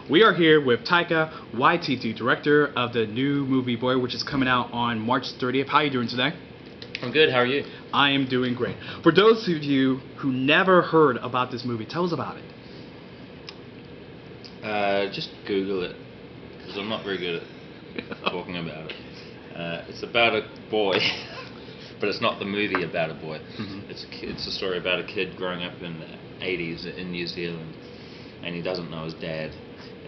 We are here with Taika Waititi, director of the new movie Boy, which is coming out on March 30th. How are you doing today? I'm good. How are you? I am doing great. For those of you who never heard about this movie, tell us about it. Just Google it, because I'm not very good at talking about it. It's about a boy, but it's not the movie about a boy. Mm-hmm. It's a story about a kid growing up in the 80s in New Zealand, and he doesn't know his dad,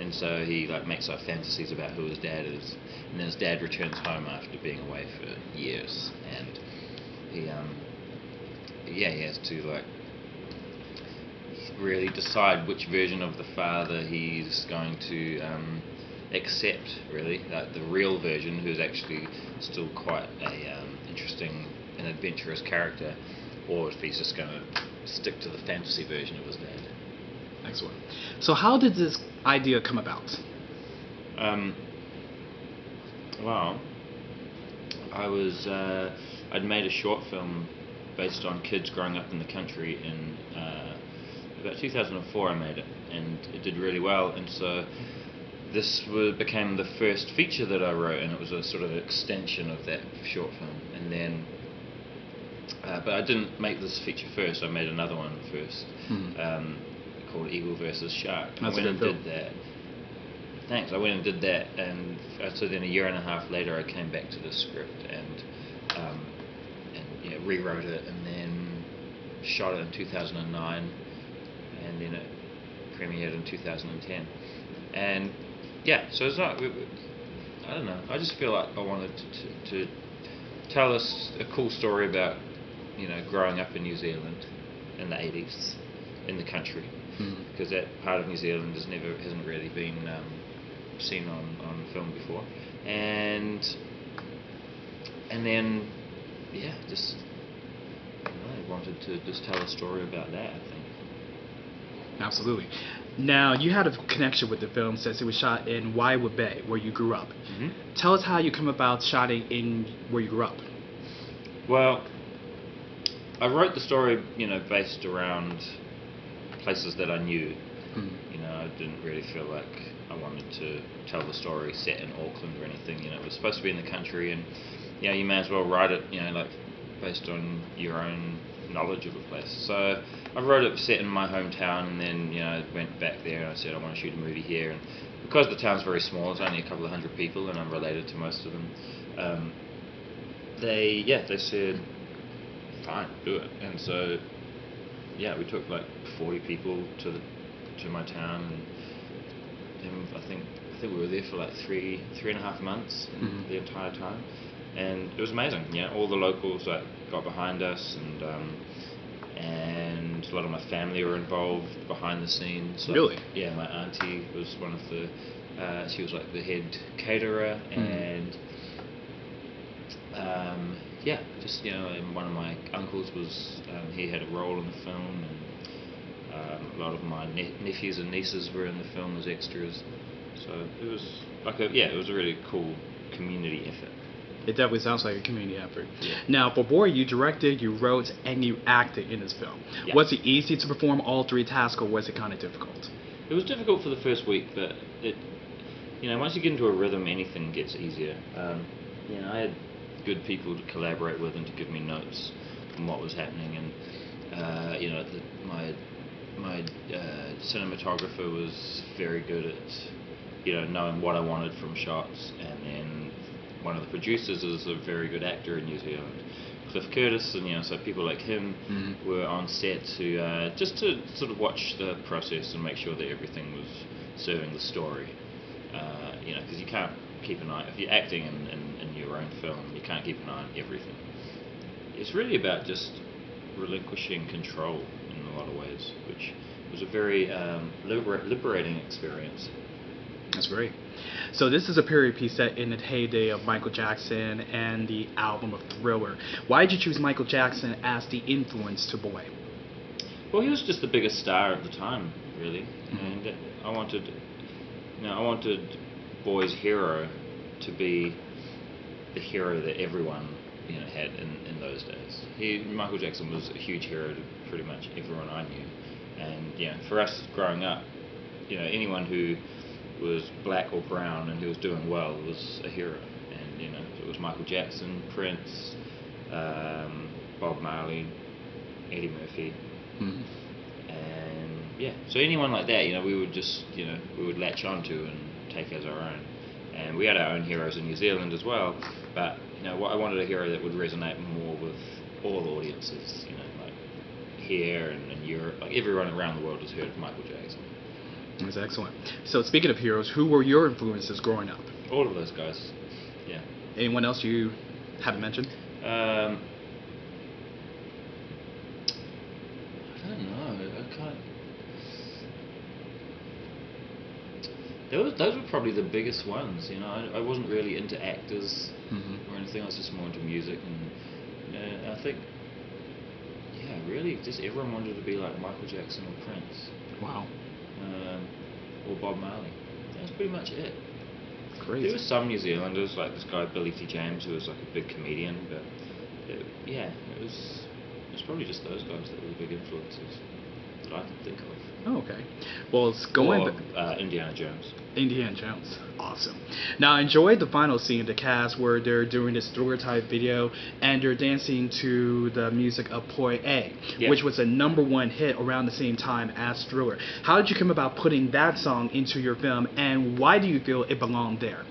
and so he makes up fantasies about who his dad is, and then his dad returns home after being away for years, and he has to really decide which version of the father he's going to accept, really, the real version, who's actually still quite a interesting and adventurous character, or if he's just going to stick to the fantasy version of his dad. Excellent. So how did this idea come about? Well, I'd made a short film based on kids growing up in the country in about 2004. I made it, and it did really well, and so this became the first feature that I wrote, and it was a sort of extension of that short film. And then, but I didn't make this feature first. I made another one first, called Eagle versus Shark. That's I went a good and did that. Thanks. I went and did that, and so then a year and a half later, I came back to the script and rewrote it, and then shot it in 2009, and then it premiered in 2010. And so it's not. I don't know. I just feel like I wanted to tell us a cool story about growing up in New Zealand in the 80s in the country, because that part of New Zealand hasn't really been seen on film before, and then just I wanted to just tell a story about that, I think. Absolutely. Now, you had a connection with the film since it was shot in Waiwa Bay, where you grew up. Mm-hmm. Tell us how you come about shooting in where you grew up. Well, I wrote the story, based around places that I knew. I didn't really feel like I wanted to tell the story set in Auckland or anything. It was supposed to be in the country, and you may as well write it, based on your own knowledge of a place. So I wrote it set in my hometown, and then went back there and I said I want to shoot a movie here, and because the town's very small, it's only a couple of hundred people, and I'm related to most of them. They said fine, do it, and so we took 40 people to my town, and I think we were there for 3.5 months the entire time. And it was amazing. All the locals got behind us, and a lot of my family were involved behind the scenes. Really? Yeah, my auntie was one of the. She was the head caterer, and and one of my uncles was. He had a role in the film, and a lot of my nephews and nieces were in the film as extras. So it was it was a really cool community effort. It definitely sounds like a community effort. Yeah. Now, for Boy, you directed, you wrote, and you acted in this film. Yeah. Was it easy to perform all three tasks, or was it kind of difficult? It was difficult for the first week, but once you get into a rhythm, anything gets easier. I had good people to collaborate with and to give me notes on what was happening, and my cinematographer was very good at knowing what I wanted from shots, and then one of the producers is a very good actor in New Zealand, Cliff Curtis, and so people like him were on set to just to sort of watch the process and make sure that everything was serving the story. Because you can't keep an eye, if you're acting in your own film, you can't keep an eye on everything. It's really about just relinquishing control in a lot of ways, which was a very liberating experience. That's great. So this is a period piece set in the heyday of Michael Jackson and the album of Thriller. Why did you choose Michael Jackson as the influence to Boy? Well, he was just the biggest star at the time, really, and I wanted Boy's hero to be the hero that everyone had in those days. Michael Jackson was a huge hero to pretty much everyone I knew, and for us growing up, anyone who was black or brown and he was doing well was a hero. And it was Michael Jackson, Prince, Bob Marley, Eddie Murphy, and so anyone like that, we would just we would latch onto and take as our own. And we had our own heroes in New Zealand as well, but I wanted a hero that would resonate more with all audiences, like here and in Europe, like everyone around the world has heard of Michael Jackson. That's excellent. So speaking of heroes, who were your influences growing up? All of those guys. Yeah. Anyone else you haven't mentioned? I don't know. I can't. Those were probably the biggest ones. I wasn't really into actors or anything. I was just more into music, and I think, really, just everyone wanted to be like Michael Jackson or Prince. Wow. Or Bob Marley. That's pretty much it. Great. There were some New Zealanders, like this guy Billy T. James, who was like a big comedian, but it was probably just those guys that were the big influences that I could think of. Oh, okay. Well, it's going. Or Indiana Jones. Indiana Jones. Awesome. Now, I enjoyed the final scene of the cast where they're doing this thriller type video and they're dancing to the music of Poi A, which was a #1 hit around the same time as Thriller. How did you come about putting that song into your film, and why do you feel it belonged there?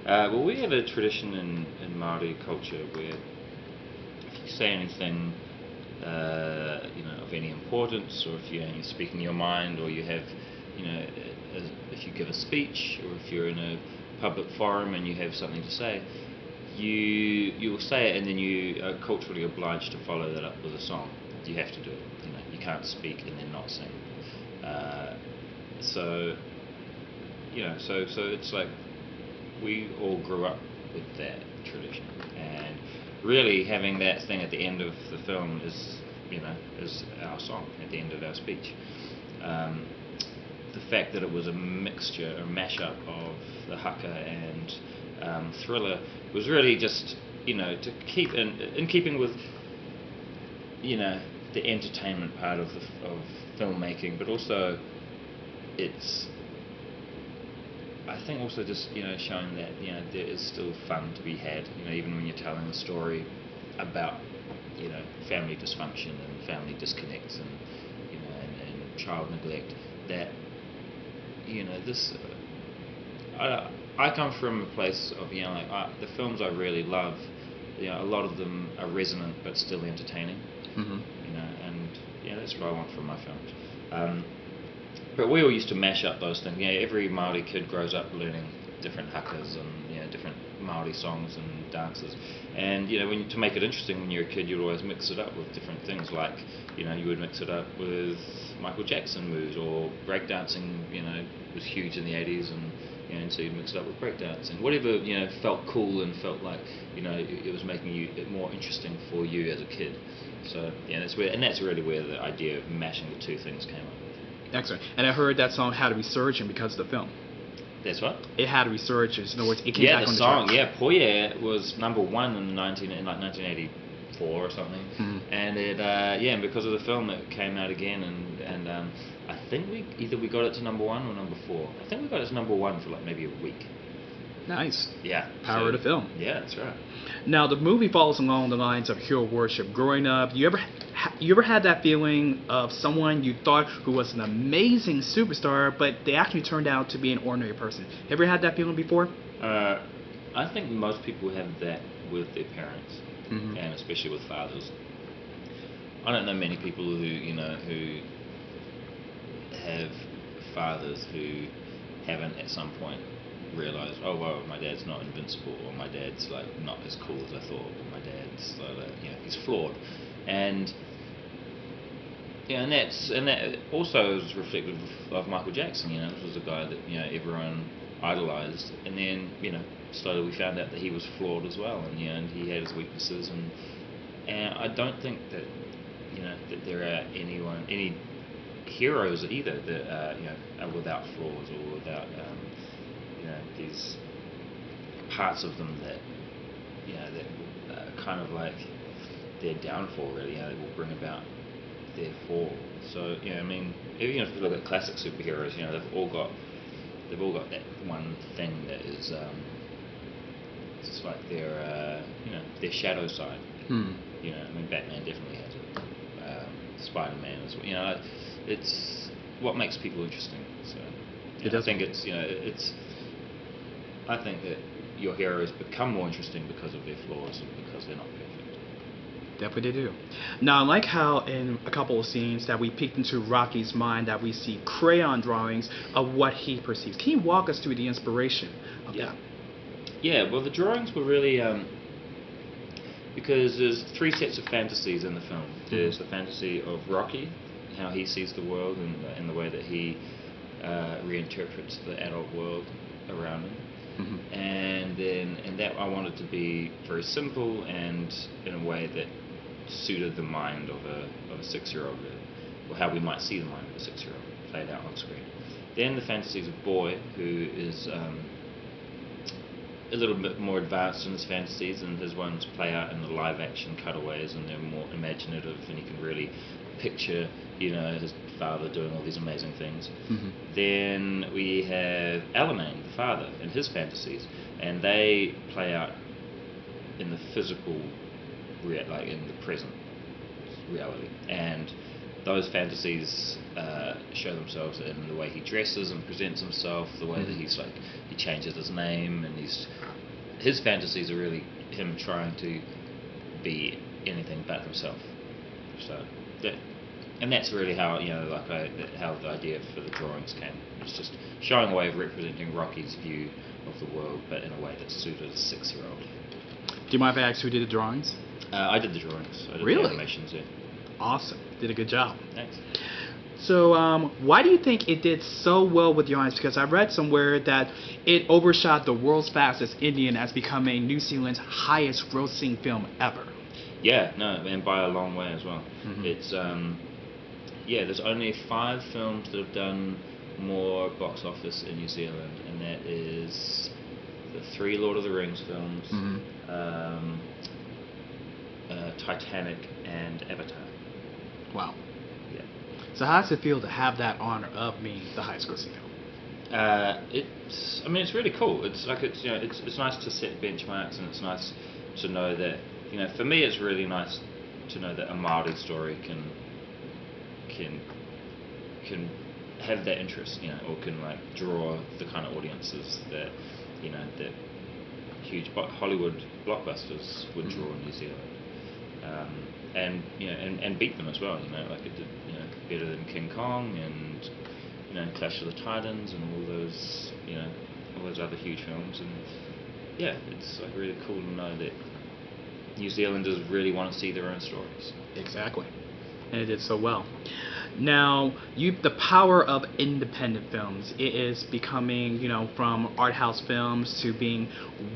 Well, we have a tradition in Māori culture where if you say anything of any importance, or if you're speaking your mind, or you have, if you give a speech, or if you're in a public forum and you have something to say, you will say it, and then you are culturally obliged to follow that up with a song. You have to do it. You can't speak and then not sing. So it's like we all grew up with that tradition, and really having that thing at the end of the film is our song at the end of our speech. The fact that it was a mixture, a mashup of the haka and Thriller was really just to keep in keeping with the entertainment part of filmmaking, but also it's, I think, also just showing that there is still fun to be had, even when you're telling a story about family dysfunction and family disconnects and and child neglect. That this I come from a place of the films I really love. A lot of them are resonant but still entertaining. And that's what I want from my films. But we all used to mash up those things. Every Māori kid grows up learning different hakas and different Māori songs and dances. And to make it interesting when you're a kid, you'd always mix it up with different things. Like you would mix it up with Michael Jackson moves, or breakdancing. Was huge in the 80s, and so you'd mix it up with breakdancing. Whatever felt cool and felt like it was making it more interesting for you as a kid. So that's really where the idea of mashing the two things came up. Excellent. And I heard that song had a resurgence because of the film. That's what? It had a resurgence. In other words, it came back on the song. charts. Poye was #1 in 1984 or something. And it and because of the film, it came out again, and I think we got it to #1 or #4. I think we got it to #1 for like maybe a week. Nice. Yeah. Power of the film. Yeah, that's right. Now, the movie follows along the lines of hero worship. Growing up, you ever had that feeling of someone you thought who was an amazing superstar, but they actually turned out to be an ordinary person? Ever had that feeling before? I think most people have that with their parents, and especially with fathers. I don't know many people who have fathers who haven't at some point realised, oh wow, my dad's not invincible, or my dad's like not as cool as I thought, or my dad's he's flawed, and that also is reflective of Michael Jackson. This was a guy that everyone idolised, and then slowly we found out that he was flawed as well, and and he had his weaknesses, and I don't think that that there are any heroes either that are without flaws, or without these parts of them that that kind of like their downfall, really. That will bring about their fall. So I mean, even if you look at classic superheroes, they've all got they've all got that one thing that is it's like their their shadow side. You know, I mean, Batman definitely has it. Spider-Man as well. You know, it's what makes people interesting. So I think I think that your heroes become more interesting because of their flaws and because they're not perfect. Definitely they do. Now, I like how in a couple of scenes that we peeked into Rocky's mind that we see crayon drawings of what he perceives. Can you walk us through the inspiration of that? Yeah, well, the drawings were really because there's 3 sets of fantasies in the film. There's the fantasy of Rocky, how he sees the world and the way that he reinterprets the adult world around him. And that I wanted to be very simple and in a way that suited the mind of a 6-year-old, or how we might see the mind of a 6-year-old played out on screen. Then the fantasies of Boy, who is a little bit more advanced in his fantasies, and his ones play out in the live action cutaways, and they're more imaginative, and you can really picture, his father doing all these amazing things. Then we have Alamein, the father, and his fantasies, and they play out in the physical, like in the present reality, and those fantasies show themselves in the way he dresses and presents himself, the way that he changes his name, and his fantasies are really him trying to be anything but himself. So that's really how how the idea for the drawings came. It's just showing a way of representing Rocky's view of the world, but in a way that suited a 6-year-old. Do you mind if I ask who did the drawings? I did the drawings. I did Really? the animations, yeah. Awesome. Did a good job. Thanks. So, why do you think it did so well with the audience? Because I read somewhere that it overshot The World's Fastest Indian as becoming New Zealand's highest grossing film ever. Yeah, no, and by a long way as well. It's there's only 5 films that have done more box office in New Zealand, and that is the 3 Lord of the Rings films, Titanic, and Avatar. Wow. Yeah. So how does it feel to have that honor of being the highest grossing film? It's really cool. It's nice to set benchmarks, and it's nice to know that, for me it's really nice to know that a Māori story can have that interest, or can draw the kind of audiences that that huge Hollywood blockbusters would draw in New Zealand. And beat them as well, like it did, better than King Kong and Clash of the Titans and all those other huge films. And yeah, it's really cool to know that New Zealanders really want to see their own stories. Exactly, and it did so well. Now, the power of independent films, it is becoming, from art house films to being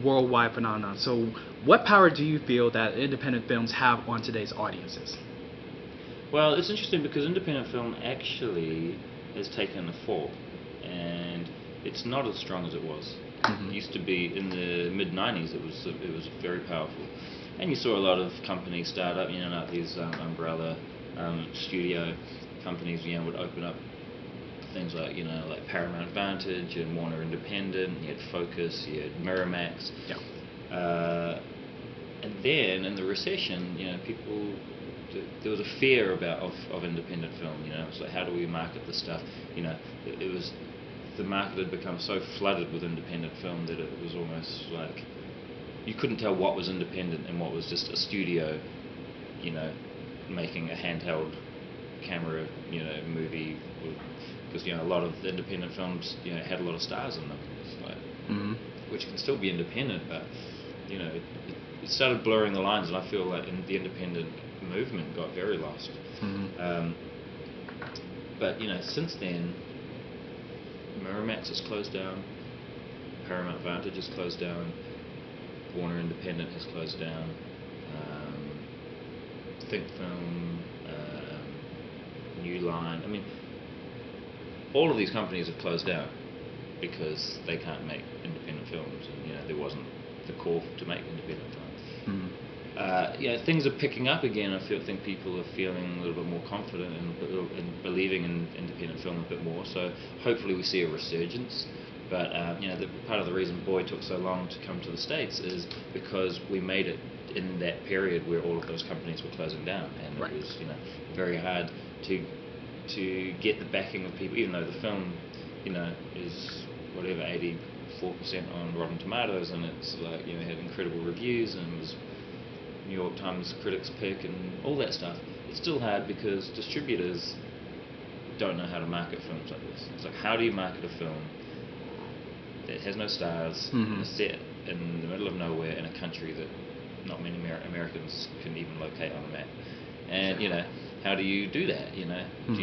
worldwide phenomenon. So, what power do you feel that independent films have on today's audiences? Well, it's interesting because independent film actually has taken a fall, and it's not as strong as it was. It used to be in the mid-90s. It was very powerful, and you saw a lot of companies start up, like these umbrella studio companies, would open up things like Paramount Vantage and Warner Independent. You had Focus, you had Miramax. Yeah. And then in the recession, there was a fear of independent film. It's like, how do we market the stuff? It was, the market had become so flooded with independent film that it was almost like you couldn't tell what was independent and what was just a studio, making a handheld camera, movie, because a lot of the independent films, had a lot of stars in them. It's like, which can still be independent, but it started blurring the lines, and I feel like the independent movement got very lost. But since then, Miramax has closed down, Paramount Vantage has closed down, Warner Independent has closed down, Think Film, New Line. All of these companies have closed down because they can't make independent films, and there wasn't the call to make independent films. Things are picking up again. I think people are feeling a little bit more confident and believing in independent film a bit more. So hopefully we see a resurgence But part of the reason Boy took so long to come to the States is because we made it in that period where all of those companies were closing down, and Right. it was very hard to get the backing of people, even though the film is whatever 84% on Rotten Tomatoes, and it's had incredible reviews and was New York Times critics pick and all that stuff. It's still hard because distributors don't know how to market films like this. It's like, how do you market a film that has no stars, Mm-hmm. set in the middle of nowhere in a country that not many Americans can even locate on a map? And how do you do that? Mm-hmm.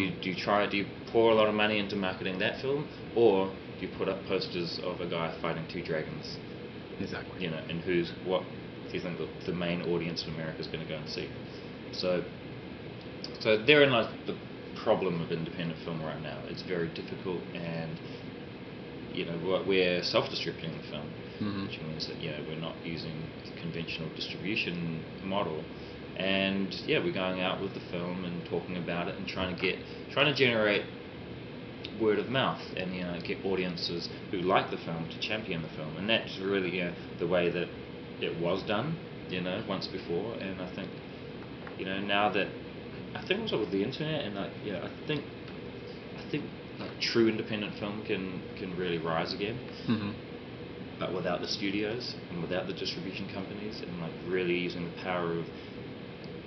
Do you pour a lot of money into marketing that film, or do you put up posters of a guy fighting two dragons? Exactly. And what do you think the main audience in America is going to go and see? So therein lies the problem of independent film right now. It's very difficult, and we're self-distributing the film, Mm-hmm. which means that we're not using the conventional distribution model, and we're going out with the film and talking about it and trying to generate word of mouth and get audiences who like the film to champion the film, and that's really the way that it was done once before. And I think now that also with the internet and I think like true independent film can really rise again, Mm-hmm. but without the studios and without the distribution companies, and like really using the power of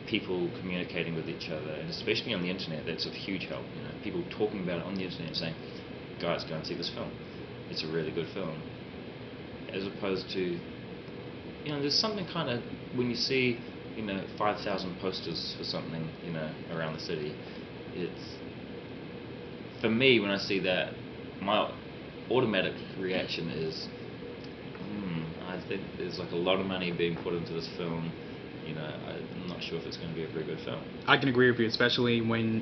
people communicating with each other, and especially on the internet, that's of huge help. People talking about it on the internet, saying, "Guys, go and see this film. It's a really good film." As opposed to, there's something kind of when you see, 5,000 posters for something, around the city. It's for me when I see that, my automatic reaction is, I think there's like a lot of money being put into this film. I'm not sure if it's going to be a very good film. I can agree with you, especially when,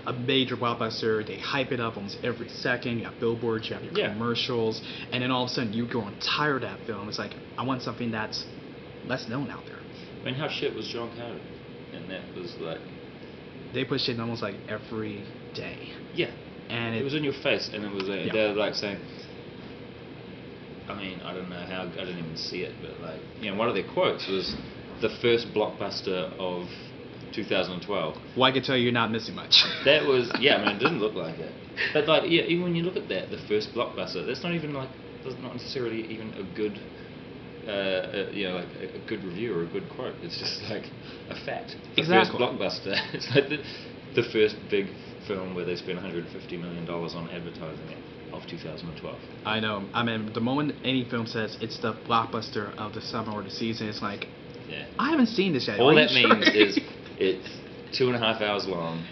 a major blockbuster, they hype it up almost every second. You have billboards, you have your commercials, and then all of a sudden you're growing tired of that film. It's like, I want something that's less known out there. I mean, how shit was John Carter? And that was like... They push it almost like every day. Yeah. And it was in your face, and it was like, yeah. They're like saying... I mean, I don't know how... I didn't even see it, but like... one of their quotes was... the first blockbuster of 2012. Well, I can tell you're not missing much. That was, it didn't look like it. But like, even when you look at that, the first blockbuster, that's not even like, that's not necessarily even a good, like a good review or a good quote. It's just like a fact. The first blockbuster. It's like the first big film where they spent $150 million on advertising it. Of 2012. I know. I mean, the moment any film says it's the blockbuster of the summer or the season, it's like, I haven't seen this yet. All that means is it's 2.5 hours long,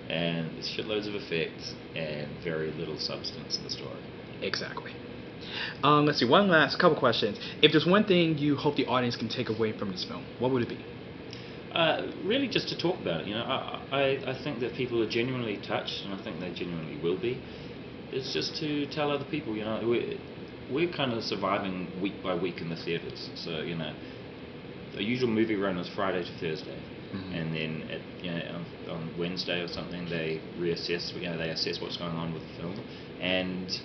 and there's shitloads of effects and very little substance in the story. Exactly. Let's see. One last couple questions. If there's one thing you hope the audience can take away from this film, what would it be? Really, just to talk about it. I think that people are genuinely touched, and I think they genuinely will be. It's just to tell other people, we're kind of surviving week by week in the theatres. So, the usual movie run is Friday to Thursday, mm-hmm. and then on Wednesday or something they reassess. They assess what's going on with the film, and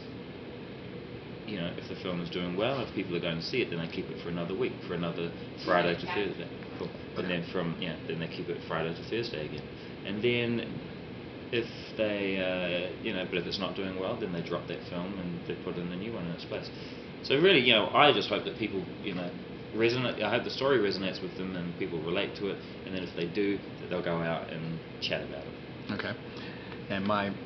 if the film is doing well, if people are going to see it, then they keep it for another week, for another Friday to Thursday. Cool. And then then they keep it Friday to Thursday again, and then. If they, but if it's not doing well, then they drop that film and they put in a new one in its place. So really, I just hope that people, resonate. I hope the story resonates with them and people relate to it. And then if they do, that they'll go out and chat about it. Okay. And my